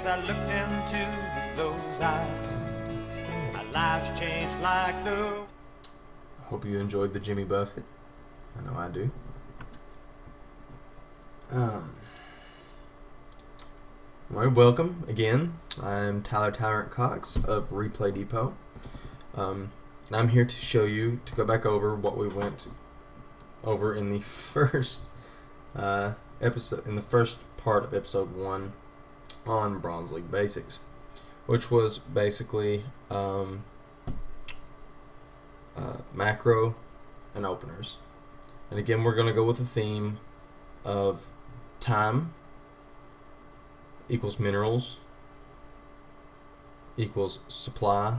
I looked into those eyes, my life's changed like the... Hope you enjoyed the Jimmy Buffett. I know I do. Well, welcome again. I'm Tyler Tyrant Cox of Replay Depot. I'm here to show you, to go back over what we went over in the first episode, in the first part of episode 1 on Bronze League Basics, which was basically macro and openers. And again, we're going to go with the theme of time equals minerals equals supply,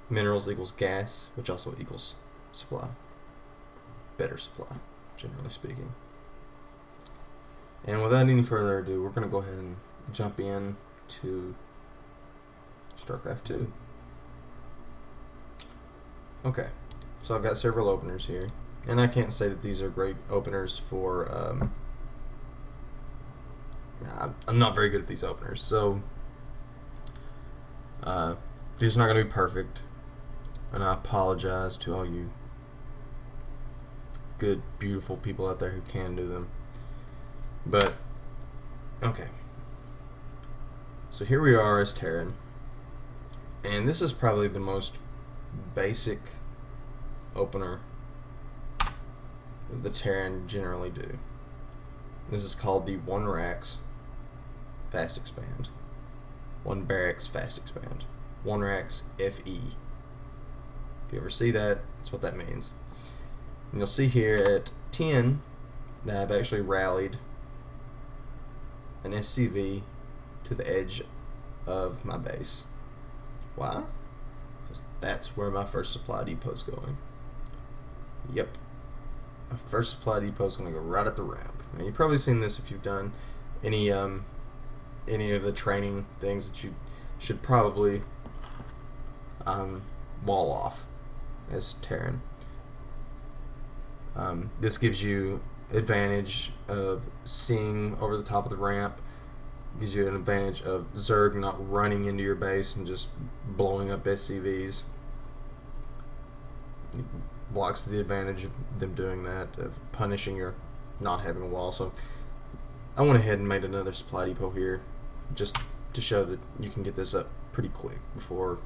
minerals equals gas, which also equals supply, better supply, generally speaking. And without any further ado, we're going to go ahead and jump in to StarCraft 2. Okay, so I've got several openers here, and I can't say that these are great openers for I'm not very good at these openers, so these are not going to be perfect, and I apologize to all you good, beautiful people out there who can do them. But okay, so here we are as Terran, and this is probably the most basic opener that the Terran generally do. This is called the 1 racks fast expand. 1 barracks fast expand. 1 racks FE. If you ever see that, that's what that means. And you'll see here at 10 that I've actually rallied an SCV to the edge of my base. Why? Because that's where my first supply depot is going. Yep. My first supply depot is going to go right at the ramp. Now, you've probably seen this if you've done any of the training things that you should probably wall off as Terran. This gives you advantage of seeing over the top of the ramp. Gives you an advantage of Zerg not running into your base and just blowing up SCVs. It blocks the advantage of them doing that, of punishing your not having a wall. So I went ahead and made another supply depot here just to show that you can get this up pretty quick before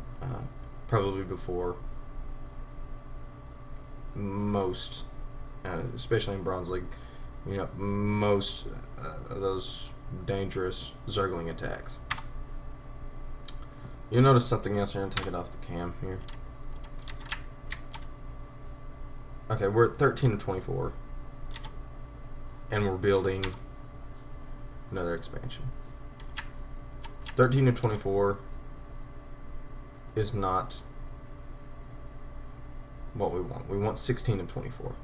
probably before most especially in Bronze League, you know, most of those dangerous Zergling attacks. You'll notice something else here, and take it off the cam here. Okay, we're at 13 of 24, and we're building another expansion. 13 of 24 is not what we want. We want 16 of 24.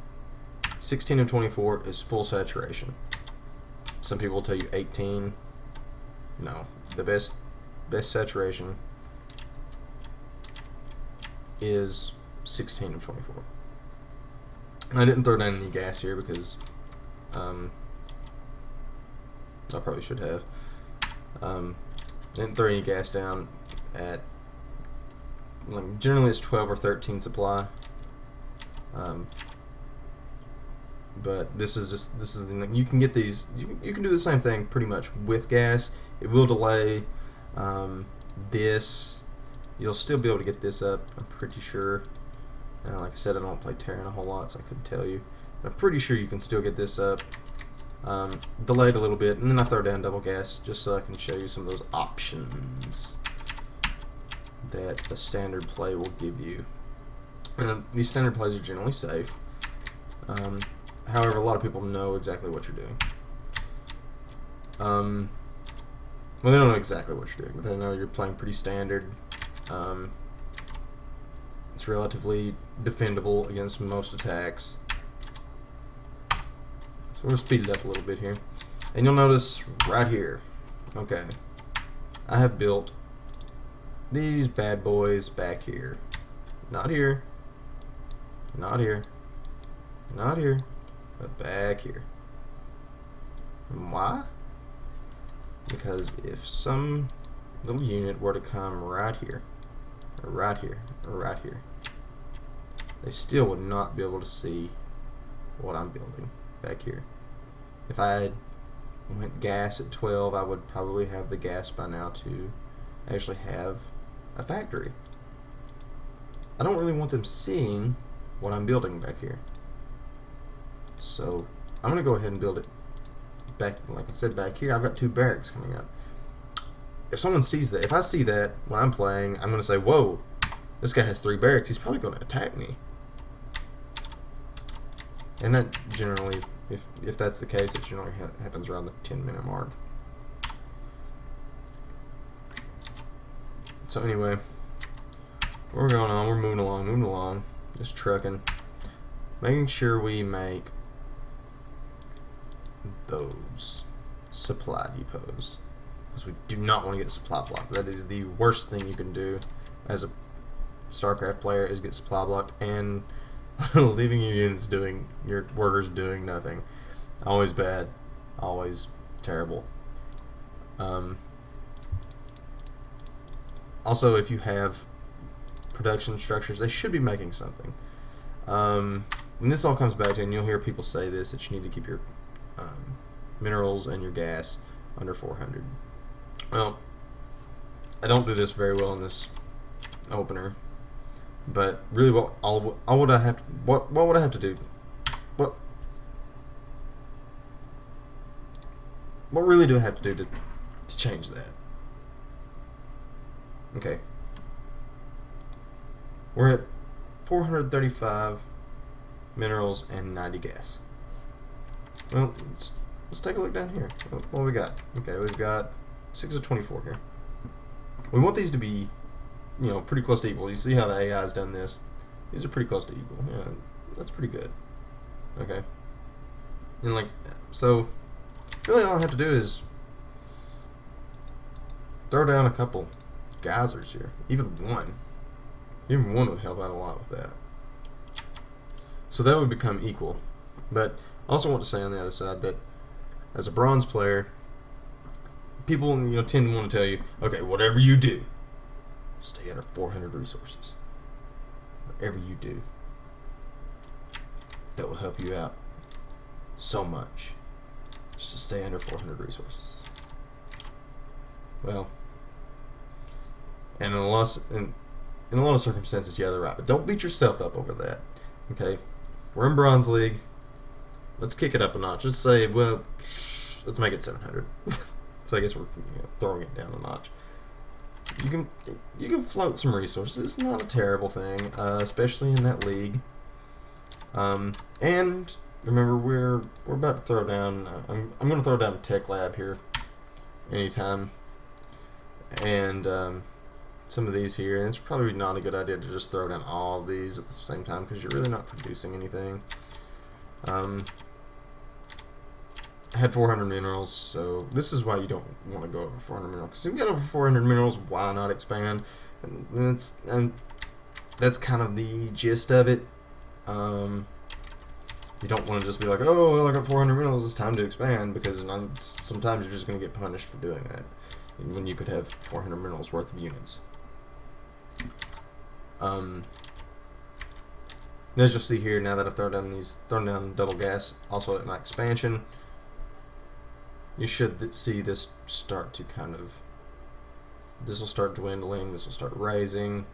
16 of 24 is full saturation. Some people will tell you 18. No, the best saturation is 16 of 24. I didn't throw down any gas here because I probably should have. Didn't throw any gas down at, like, generally it's 12 or 13 supply. But this is the, you can get these, you can do the same thing pretty much with gas. It will delay this. You'll still be able to get this up, I'm pretty sure. Like I said, I don't play Terran a whole lot, so I couldn't tell you. But I'm pretty sure you can still get this up. Delayed a little bit, and then I throw down double gas just so I can show you some of those options that a standard play will give you. These standard plays are generally safe. However, a lot of people know exactly what you're doing. Well, they don't know exactly what you're doing, but they know you're playing pretty standard. It's relatively defendable against most attacks. So we'll speed it up a little bit here. And you'll notice right here, okay, I have built these bad boys back here. Not here, not here, not here, but back here. And why? Because if some little unit were to come right here, or right here, or right here, they still would not be able to see what I'm building back here. If I had went gas at 12, I would probably have the gas by now to actually have a factory. I don't really want them seeing what I'm building back here. So I'm going to go ahead and build it back, like I said, back here. I've got 2 barracks coming up. If someone sees that, if I see that when I'm playing, I'm going to say, whoa, this guy has 3 barracks. He's probably going to attack me. And that generally, if that's the case, it generally happens around the 10-minute mark. So anyway, we're going on, we're moving along, just trucking, making sure we make those supply depots, because we do not want to get supply blocked. That is the worst thing you can do as a StarCraft player, is get supply blocked and leaving your units doing, your workers doing nothing. Always bad, always terrible. Also, if you have production structures, they should be making something. And this all comes back to, and you'll hear people say this, that you need to keep your minerals and your gas under 400. Well, I don't do this very well in this opener, but really, what would I have to do? What really do I have to do to change that? Okay, we're at 435 minerals and 90 gas. Well, let's take a look down here. What we got? Okay, we've got 6 of 24 here. We want these to be, you know, pretty close to equal. You see how the AI has done this? These are pretty close to equal. Yeah, that's pretty good. Okay, and like, so really all I have to do is throw down a couple geysers here. Even one would help out a lot with that. So that would become equal. But I also want to say on the other side that as a bronze player, people, you know, tend to want to tell you, okay, whatever you do, stay under 400 resources. Whatever you do, that will help you out so much. Just to stay under 400 resources. Well, and in a lot of circumstances, yeah, they're right. But don't beat yourself up over that. Okay, we're in Bronze League. Let's kick it up a notch. Just say, well, let's make it 700. So I guess we're throwing it down a notch. You can float some resources. It's not a terrible thing, especially in that league. And remember, we're about to throw down. I'm going to throw down a tech lab here anytime, and some of these here. And it's probably not a good idea to just throw down all of these at the same time, because you're really not producing anything. I had 400 minerals, so this is why you don't want to go over 400 minerals. Because if you get over 400 minerals, why not expand? And that's kind of the gist of it. You don't want to just be like, oh, well, I got 400 minerals, it's time to expand, because sometimes you're just going to get punished for doing that, when you could have 400 minerals worth of units. As you'll see here, now that I've thrown down double gas, also at my expansion, you should see this start to kind of, this will start dwindling, this will start rising.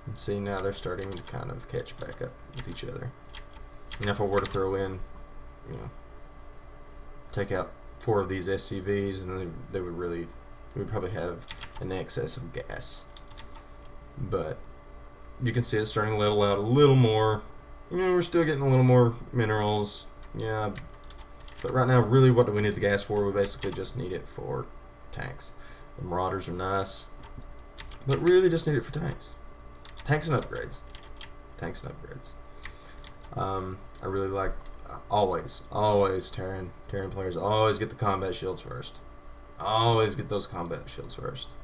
And see, now they're starting to kind of catch back up with each other. And if I were to throw in, you know, take out 4 of these SCVs, and they would probably have an excess of gas. But you can see it's starting to level out a little more. You know, we're still getting a little more minerals. Yeah, but right now, really, what do we need the gas for? We basically just need it for tanks. The Marauders are nice, but really just need it for tanks. Tanks and upgrades. Tanks and upgrades. I really like, always Terran players always get the combat shields first. Always get those combat shields first.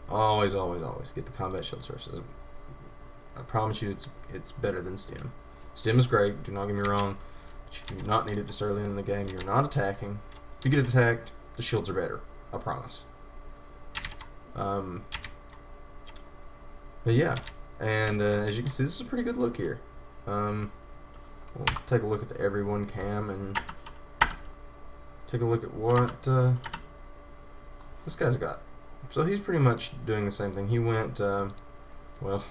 Always get the combat shields first. I promise you, it's better than Stim. Stim is great. Do not get me wrong. But you do not need it this early in the game. You're not attacking. If you get attacked, the shields are better. I promise. But yeah, and as you can see, this is a pretty good look here. We'll take a look at the everyone cam and take a look at what this guy's got. So he's pretty much doing the same thing. He went, well,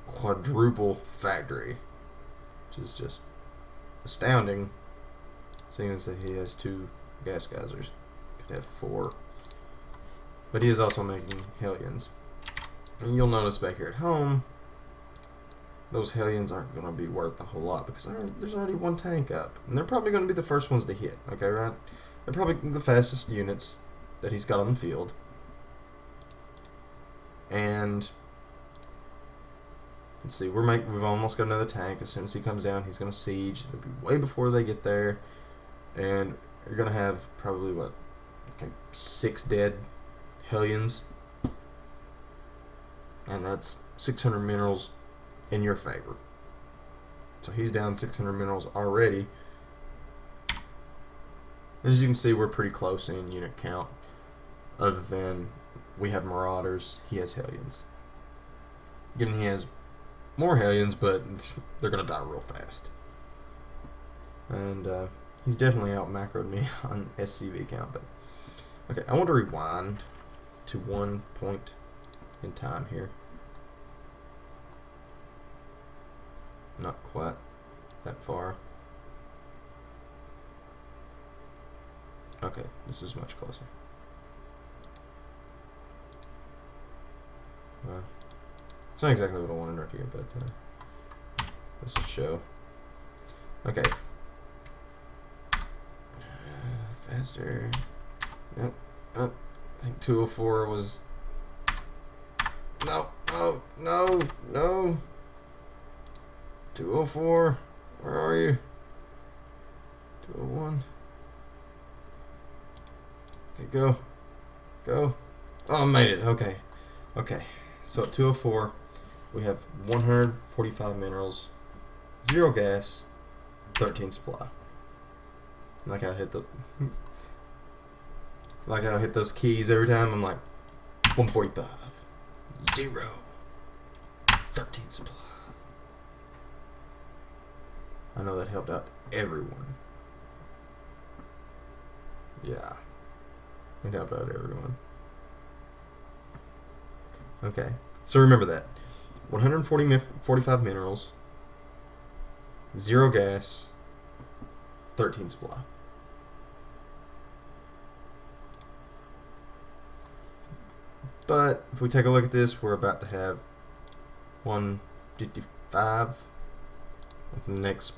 quadruple factory, which is just astounding, seeing as that he has 2 gas geysers. Could have 4. But he is also making Hellions. And you'll notice back here at home, those Hellions aren't going to be worth a whole lot because there's already 1 tank up. And they're probably going to be the first ones to hit, okay, right? They're probably the fastest units that he's got on the field. And let's see, we've almost got another tank. As soon as he comes down, he's going to siege. They'll be way before they get there. And you're going to have probably, what, okay, 6 dead Hellions. And that's 600 minerals in your favor. So he's down 600 minerals already. As you can see, we're pretty close in unit count. Other than we have Marauders, he has Hellions. Again, he has more Hellions, but they're going to die real fast. And he's definitely out macroed me on SCV count. But okay, I want to rewind to one point in time here. Not quite that far. Okay, this is much closer. Well, it's not exactly what I wanted right here, but this will show. Okay. Faster. Yep. Oh, I think 204 was. No, no, no, no. 204. Where are you? 201. Okay, go. Go. Oh, I made it. Okay. Okay. So at 204, we have 145 minerals, 0 gas, 13 supply. Like I hit those keys every time. I'm like 145, 0, 13 supply. I know that helped out everyone. Yeah, it helped out everyone. Okay, so remember that 145 minerals, 0 gas, 13 supply. But if we take a look at this, we're about to have 155 within the next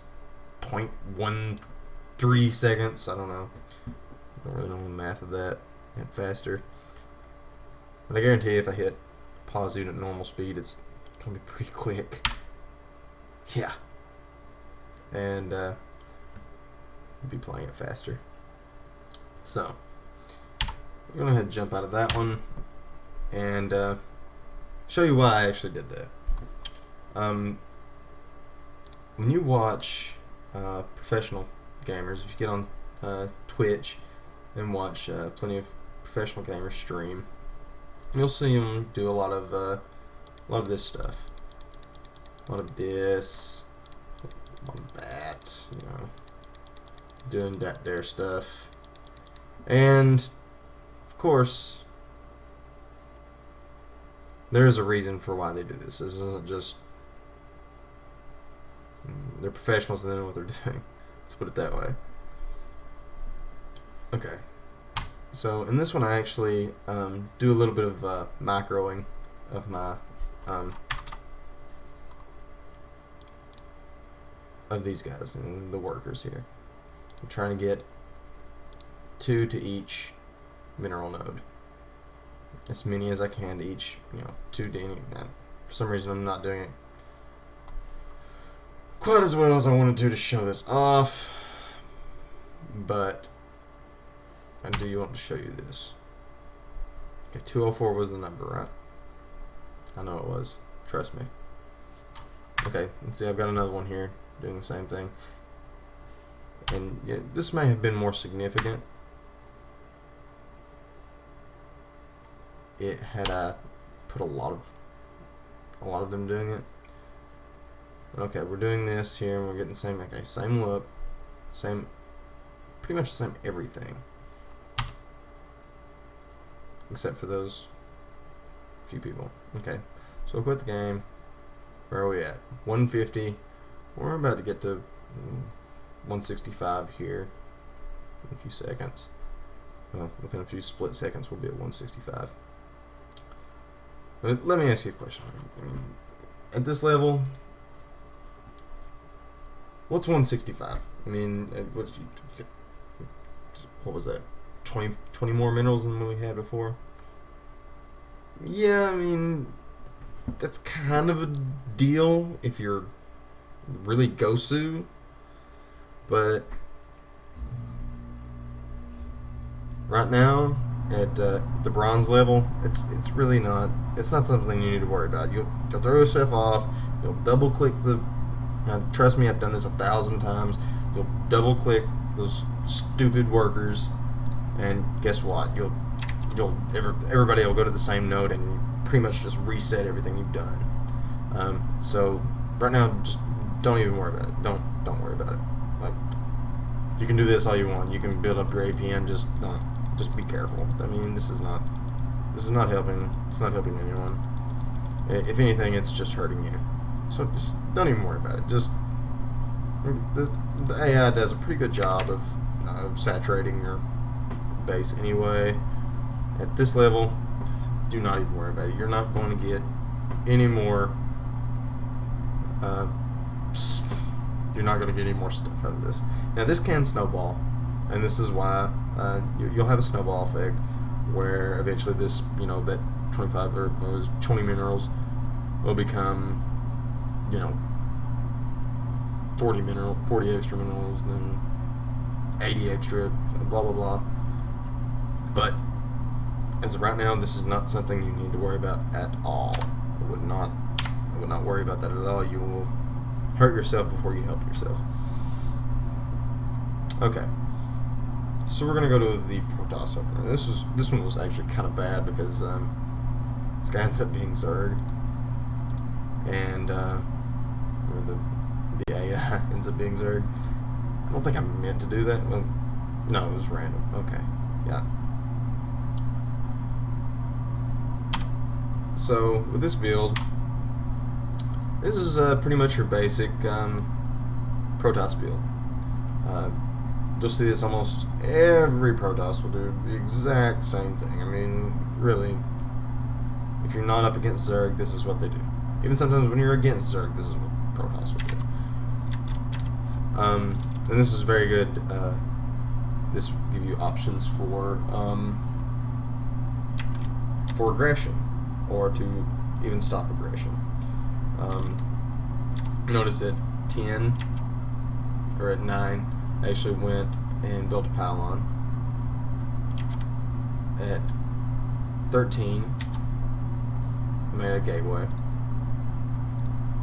0.13 seconds. I don't know. I don't really know the math of that. And faster. But I guarantee you if I hit pause unit at normal speed, it's going to be pretty quick. Yeah. And we'll be playing it faster. So, we're going to go ahead and jump out of that one and show you why I actually did that. When you watch professional gamers, if you get on Twitch and watch plenty of professional gamers stream, you'll see them do a lot of this stuff, a lot of this, a lot of that, you know, doing that there stuff, and of course, there's a reason for why they do this. This isn't just they're professionals and they know what they're doing. Let's put it that way. Okay. So in this one, I actually do a little bit of macroing of my of these guys and the workers here. I'm trying to get 2 to each mineral node, as many as I can to each, 2 to any. For some reason, I'm not doing it quite as well as I wanted to show this off, but I do want to show you this. Okay, 204 was the number, right? I know it was. Trust me. Okay, let's see. I've got another one here doing the same thing. And yeah, this may have been more significant it had put a lot of them doing it. Okay, we're doing this here, and we're getting the same. Okay, same look, pretty much the same everything, except for those few people. Okay, so we'll quit the game. Where are we at? 150. We're about to get to 165 here in a few seconds. Well, within a few split seconds, we'll be at 165. Let me ask you a question. At this level, what's 165? I mean, what was that? 20 more minerals than we had before? Yeah, I mean, that's kind of a deal if you're really gosu, but right now at the bronze level, it's really not. It's not something you need to worry about. You'll throw yourself off. You'll double click the. Trust me, I've done this 1,000 times. You'll double click those stupid workers, and guess what? Everybody will go to the same node and pretty much just reset everything you've done. So right now, just don't even worry about it. Don't worry about it. Like, you can do this all you want. You can build up your APM. Just be careful. I mean, this is not helping. It's not helping anyone. If anything, it's just hurting you. So just don't even worry about it. Just the AI does a pretty good job of saturating your base anyway. At this level, do not even worry about it. You're not going to get any more. You're not going to get any more stuff out of this. Now this can snowball, and this is why you'll have a snowball effect where eventually this, that 25 or those 20 minerals will become, 40 extra minerals, then 80 extra, blah blah blah. But as of right now, this is not something you need to worry about at all. I would not worry about that at all. You will hurt yourself before you help yourself. Okay, so we're gonna go to the Protoss opener. This one was actually kind of bad because this guy ends up being Zerg, and the AI ends up being Zerg. I don't think I meant to do that. Well, no, it was random. Okay, yeah. So with this build, this is pretty much your basic Protoss build. You'll see this almost every Protoss will do the exact same thing. I mean, really, if you're not up against Zerg, this is what they do. Even sometimes when you're against Zerg, this is what Protoss will do. And this is very good. This will give you options for aggression, or to even stop aggression. Notice at 10 or at 9, I actually went and built a pylon. At 13, I made a gateway.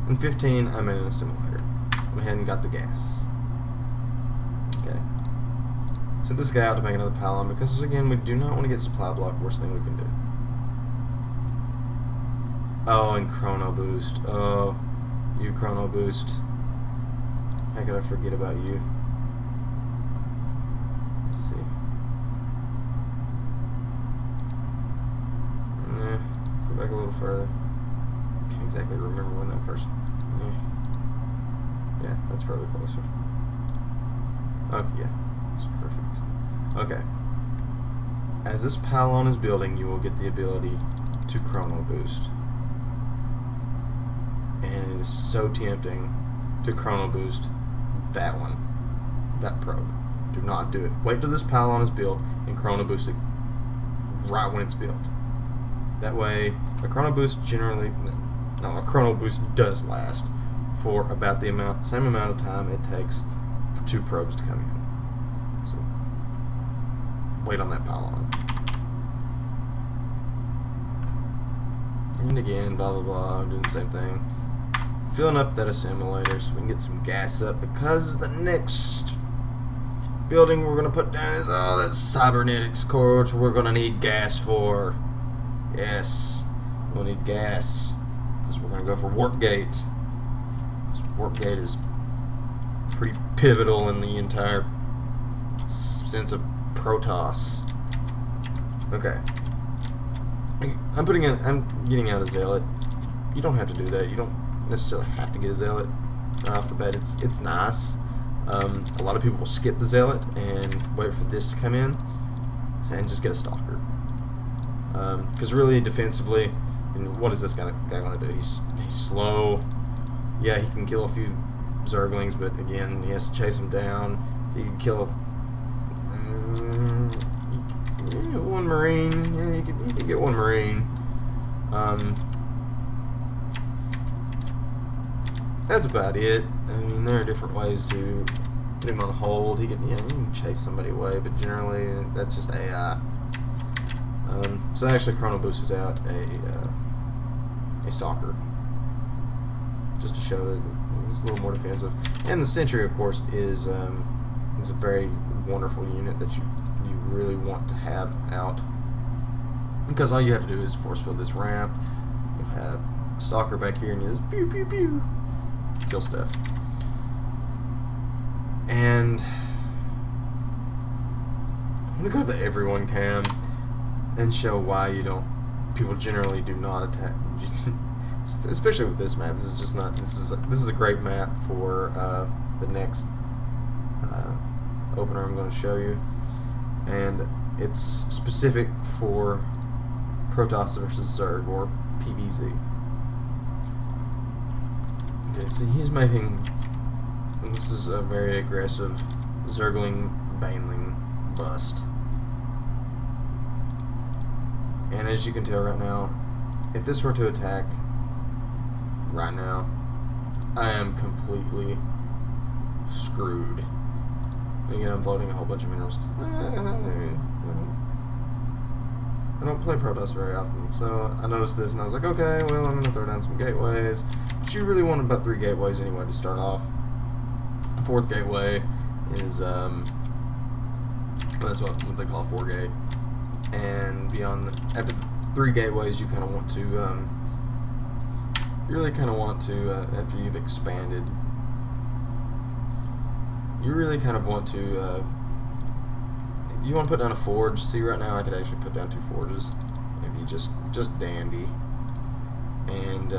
And 15, I made an assimilator. Went ahead and got the gas. Okay. Sent this guy out to make another pylon because, again, we do not want to get supply block. Worst thing we can do. Oh, and chrono boost. Oh, you chrono boost. How could I forget about you? Let's see. Nah, let's go back a little further. Can't exactly remember when that first. Yeah, that's probably closer. Okay, yeah, it's perfect. Okay. As this pylon is building, you will get the ability to chrono boost. And it is so tempting to chrono boost that one, that probe. Do not do it. Wait till this pylon is built and chrono boost it right when it's built. That way, a chrono boost a chrono boost does last for about the same amount of time it takes for 2 probes to come in. So, wait on that pylon. And again, blah blah blah, I'm doing the same thing. Filling up that assimilator so we can get some gas up, because the next building we're gonna put down is, oh, that's cybernetics core, which we're gonna need gas for. Yes, we'll need gas because we're gonna go for warp gate. Warp gate is pretty pivotal in the entire sense of Protoss. Okay, I'm getting out a zealot. You don't have to do that. You don't necessarily have to get a zealot right off the bat. It's nice. A lot of people will skip the zealot and wait for this to come in and just get a stalker. Because really, defensively, and what is this guy going to do? He's slow. Yeah, he can kill a few Zerglings, but again, he has to chase them down. He can kill one Marine. Yeah, you can get one Marine. That's about it. I mean, there are different ways to put him on hold. He can chase somebody away, but generally that's just AI. So I actually chrono boosted out a stalker just to show that it's a little more defensive. And the sentry, of course, is a very wonderful unit that you really want to have out, because all you have to do is force field this ramp. You'll have a stalker back here, and you just pew pew pew kill stuff. And I'm gonna go to the everyone cam and show why people generally do not attack, especially with this map. This is just not. This is a great map for the next opener I'm going to show you, and it's specific for Protoss versus Zerg, or PvZ. Okay, so he's making. This is a very aggressive Zergling Baneling bust. And as you can tell right now, if this were to attack right now, I am completely screwed. Again, I'm floating a whole bunch of minerals. I don't play Protoss very often, so I noticed this and I was like, okay, well, I'm going to throw down some gateways. But you really want about 3 gateways anyway to start off. The 4th gateway is, that's what they call 4 gate. And beyond, after the 3 gateways, you kind of want to, you really kind of want to, after you've expanded, you really kind of want to, you want to put down a forge. See, right now I could actually put down 2 forges. Maybe just dandy. And,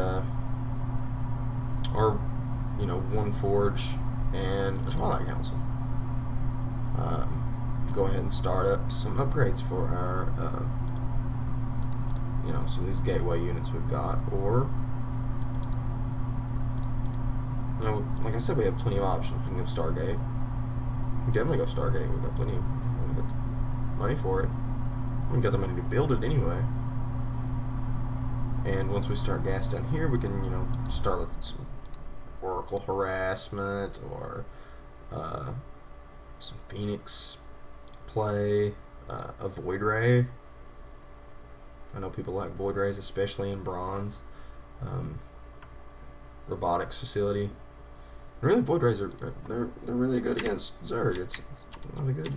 or, 1 forge and a Twilight Council. Go ahead and start up some upgrades for our, some of these gateway units we've got. Or, like I said, we have plenty of options. We can go Stargate. We can definitely go Stargate. We've got plenty. We've got money for it. We've got the money to build it anyway. And once we start gas down here, we can, start with some Oracle harassment or some Phoenix play, a Void Ray. I know people like Void Rays, especially in bronze. Robotics facility. Really, Void Rays are they're really good against Zerg. It's not a good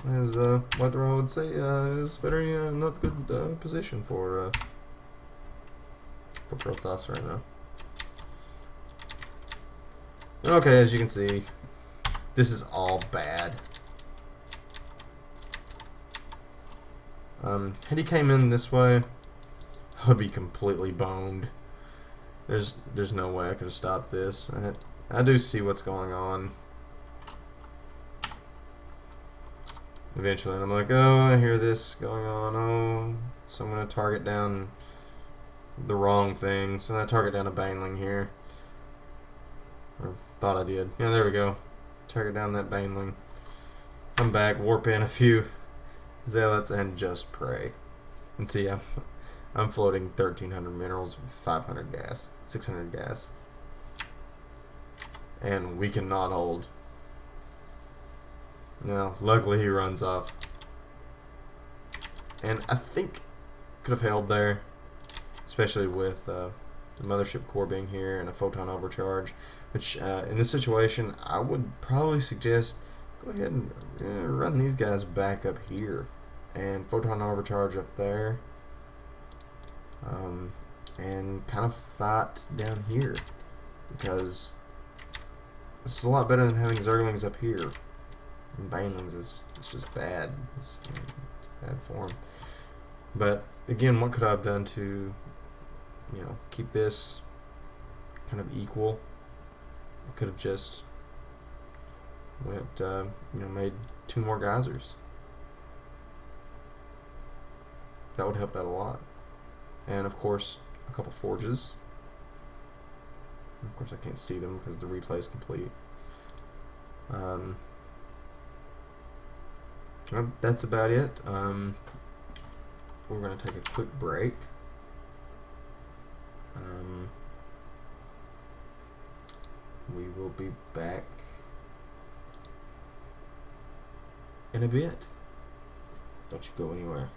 as Weathero would say, is very not good position for Protoss right now. Okay, as you can see, this is all bad. Had he came in this way, I would be completely boned. There's no way I could have stopped this. I do see what's going on. Eventually, and I'm like, oh, I hear this going on. Oh, so I'm gonna target down the wrong thing. So I target down a Baneling here. Or thought I did. Yeah, there we go. Target down that Baneling. Come back, warp in a few Zealots, and just pray. And see, I'm floating 1,300 minerals, 500 gas, 600 gas. And we cannot hold. No, luckily he runs off. And I think could have held there, especially with the mothership core being here and a photon overcharge, which in this situation I would probably suggest go ahead and run these guys back up here and photon overcharge up there, and kind of fight down here, because this is a lot better than having Zerglings up here. And Banelings it's just bad. It's bad form. But again, what could I have done to, you know, keep this kind of equal? I could have just went, you know, made 2 more geysers. That would have helped out a lot. And of course, a couple forges. Of course, I can't see them because the replay is complete. Well, that's about it. We're going to take a quick break. We will be back in a bit. Don't you go anywhere.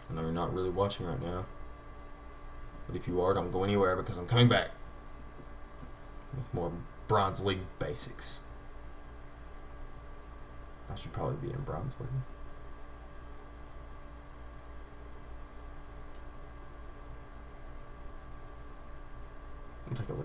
I know you're not really watching right now, but if you are, don't go anywhere, because I'm coming back with more Bronze League basics. I should probably be in Bronze League. Take a look.